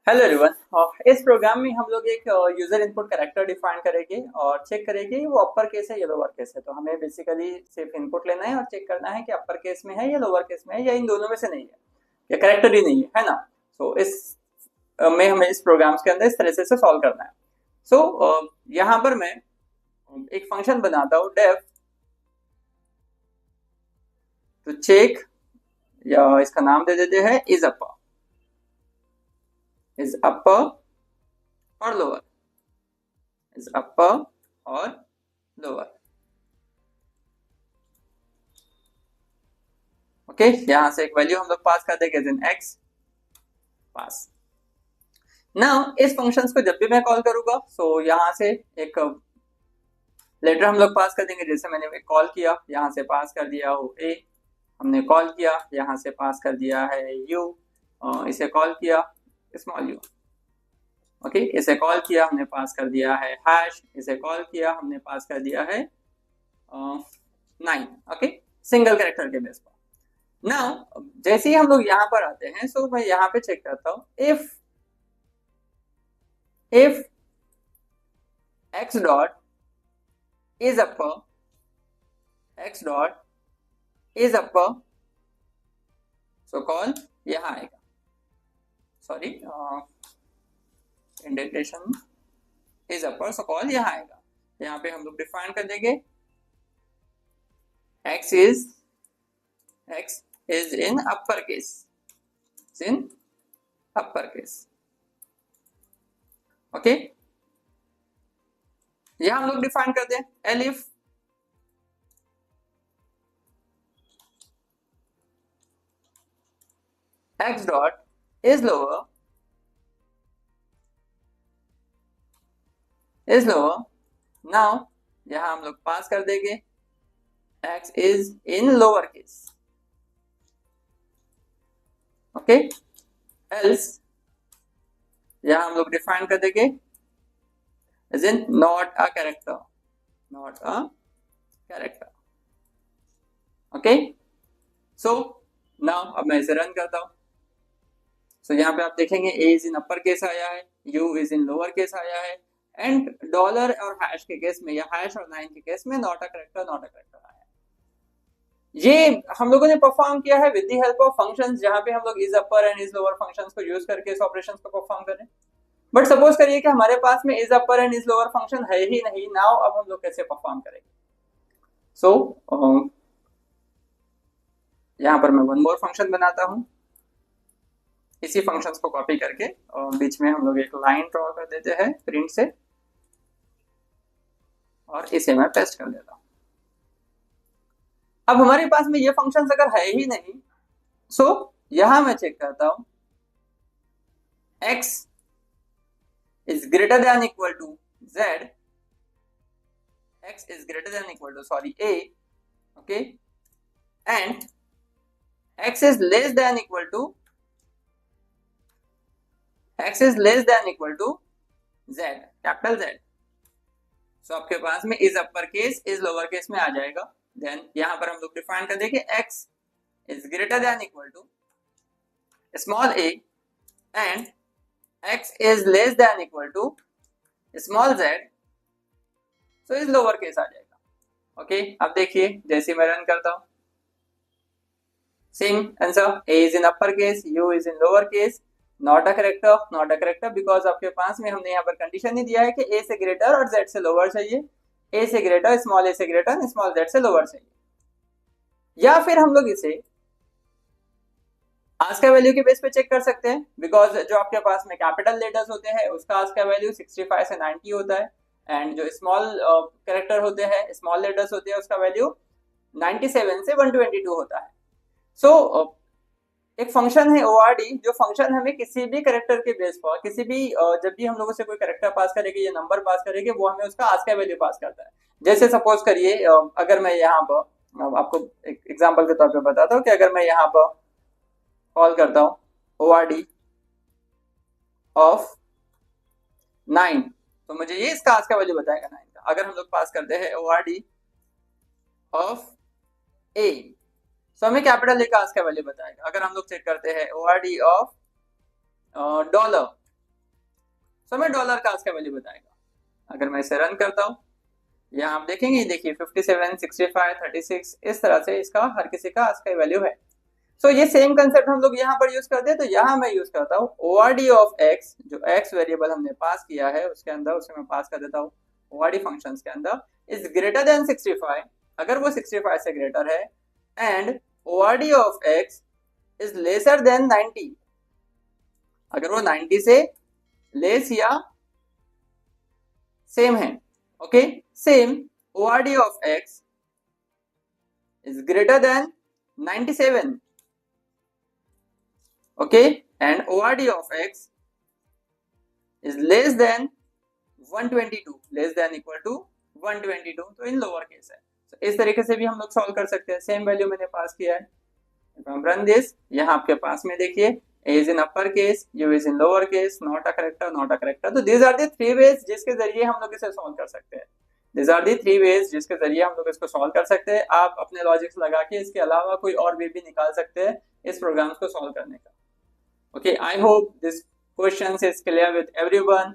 Hello everyone. इस programme में हम लोग एक यूजर इनपुट कैरेक्टर डिफाइन करेंगे और चेक करेंगे वो अपर केस है या लोअर केस है। तो हमें बेसिकली सिर्फ इनपुट लेना है और चेक करना है कि अपर केस में है या लोअर केस में है या इन दोनों में से नहीं है या कैरेक्टर ही नहीं है ना। सो इस में हमें इस प्रोग्राम्स के अंदर इस तरह से सॉल्व करना है। यहाँ पर मैं एक फंक्शन बनाता हूँ डेफ टू चेक, या इसका नाम दे देते हैं इज अपर और लोअर, इज अपर और लोअर। ओके, यहां से एक वैल्यू हम लोग पास कर देंगे एक्स पास। नाउ इस फंक्शंस को जब भी मैं कॉल करूंगा यहां से एक लेटर हम लोग पास कर देंगे। जैसे मैंने कॉल किया, यहां से पास कर दिया हो ए, हमने कॉल किया, यहां से पास कर दिया है यू, इसे कॉल किया स्मॉल यू। ओके, इसे कॉल किया, हमने पास कर दिया है हैश, इसे कॉल किया, हमने पास कर दिया है 9। ओके, सिंगल कैरेक्टर के बेस पर। नाउ जैसे ही हम लोग यहाँ पर आते हैं मैं यहाँ पे चेक करता हूँ if x dot is upper, x dot is upper, so call यहाँ आएगा, sorry indentation is upper, so call यहाँ आएगा। यहाँ पे हम लोग डिफाइन कर देंगे x is in uppercase, is in uppercase। Okay, यहां हम लोग डिफाइन करते हैं elif x dot is lower, now यहां हम लोग पास कर देंगे x is in lower case। Okay, else यहां हम लोग डिफाइन कर देंगे is in not a character, not a character. Okay, so now अब मैं इसे रन करता हूं। यहाँ पे आप देखेंगे a is in upper case आया है, u is in lower case आया है, एंड डॉलर और हैश के केस में या हैश और 9 के केस में नॉट अ कैरेक्टर आया है। ये हम लोगों ने परफॉर्म किया है with the help of functions, जहां पे हम लोग is upper and is lower functions को यूज करके इस ऑपरेशंस को परफॉर्म करें। बट सपोज करिए कि हमारे पास में is upper and is lower function है ही नहीं। नाउ अब हम लोग कैसे परफॉर्म करेंगे? यहाँ पर मैं वन मोर फंक्शन बनाता हूं, इसी फंक्शंस को कॉपी करके बीच में हम लोग एक लाइन ड्रॉ कर देते हैं प्रिंट से, और इसे मैं पेस्ट कर देता हूं। अब हमारे पास में ये फंक्शंस अगर है ही नहीं, यहां मैं चेक करता हूं x is greater than equal to z, x is greater than equal to a, okay, and x is less than equal to z, capital Z। आपके पास में is upper case is lower case में आ जाएगा। Then यहां पर हम लोग define कर देंगे x is greater than equal to small a and x is less than equal to small z, is lower case आ जाएगा। ओके, अब देखिए जैसे मैं रन करता हूं, same answer, a is in upper case, u is in lower case, not a character because आपके पास में हमने यहाँ पर कंडीशन नहीं दिया है कि a से ग्रेटर और z से लोअर चाहिए, a से ग्रेटर, स्मॉल a से ग्रेटर, स्मॉल z से लोअर चाहिए। या फिर हम लोग इसे आस्का वैल्यू के बेस पे चेक कर सकते हैं, बिकॉज जो आपके पास में कैपिटल लेटर्स होते हैं उसका आस्का वैल्यू 65 से 90 होता है, एंड जो स्मॉल कैरेक्टर होते हैं, स्मॉल लेटर्स होते हैं, उसका वैल्यू 97 से 122 होता है। एक फंक्शन है ORD, जो फंक्शन हमें किसी भी कैरेक्टर के बेस पर, किसी भी जब भी हम लोगों से कोई कैरेक्टर पास करेंगे या नंबर पास करेंगे, वो हमें उसका आस्का वैल्यू पास करता है। जैसे सपोज करिए अगर मैं यहाँ पर आपको एक एग्जांपल के तौर पे बताता हूँ कि अगर मैं यहाँ पर कॉल करता हूँ ORD ऑफ 9, तो मुझे ये इसका आस्का वैल्यू बताएगा 9 का। अगर हम लोग पास करते हैं ORD ऑफ A, हमें कैपिटल ए का आस्का वैल्यू बताएगा। अगर हम लोग चेक करते हैं ORD ऑफ डॉलर, सो हमें डॉलर का आज का वैल्यू बताएगा। अगर मैं इसे रन करता हूँ, यहाँ आप देखेंगे, देखिए 57, 65, 36 इस तरह से इसका हर किसी का आज का वैल्यू है। सो ये सेम कंसेप्ट हम लोग यहाँ पर यूज करते हैं। तो यहाँ मैं यूज करता हूँ ORD ऑफ x, जो x वेरिएबल हमने पास किया है उसके अंदर, उसे मैं पास कर देता हूँ ORD फंक्शन के अंदर, इज ग्रेटर देन 65, अगर वो 65 से ग्रेटर है, and ORD of x is lesser than 90, अगर वो 90 से लेस या सेम है। Okay, same ORD of x is greater than 97, okay, and ORD of x is less than 122, less than equal to 122, तो इन लोअर केस है। so, इस तरीके से भी हम लोग सॉल्व कर सकते हैं। सेम वैल्यू मैंने पास किया है, रन दिस, यहाँ आपके पास में देखिए a is in upper case, u is in lower case, not a character, not a character। तो these are the three ways जिसके जरिए हम लोग इसे सॉल्व कर सकते हैं। These are the three ways जिसके जरिए हम लोग इसको सॉल्व कर सकते हैं। आप अपने लॉजिक्स लगा के इसके अलावा कोई और वे भी निकाल सकते हैं इस प्रोग्राम्स को सॉल्व करने का। Okay, I hope this question is clear with everyone.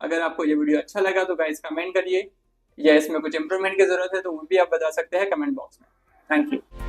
अगर आपको ये वीडियो अच्छा लगा तो गाइस कमेंट करिए, या इसमें कुछ इंप्रूवमेंट की जरूरत है तो वो भी आप बता सकते हैं कमेंट बॉक्स में। Thank you.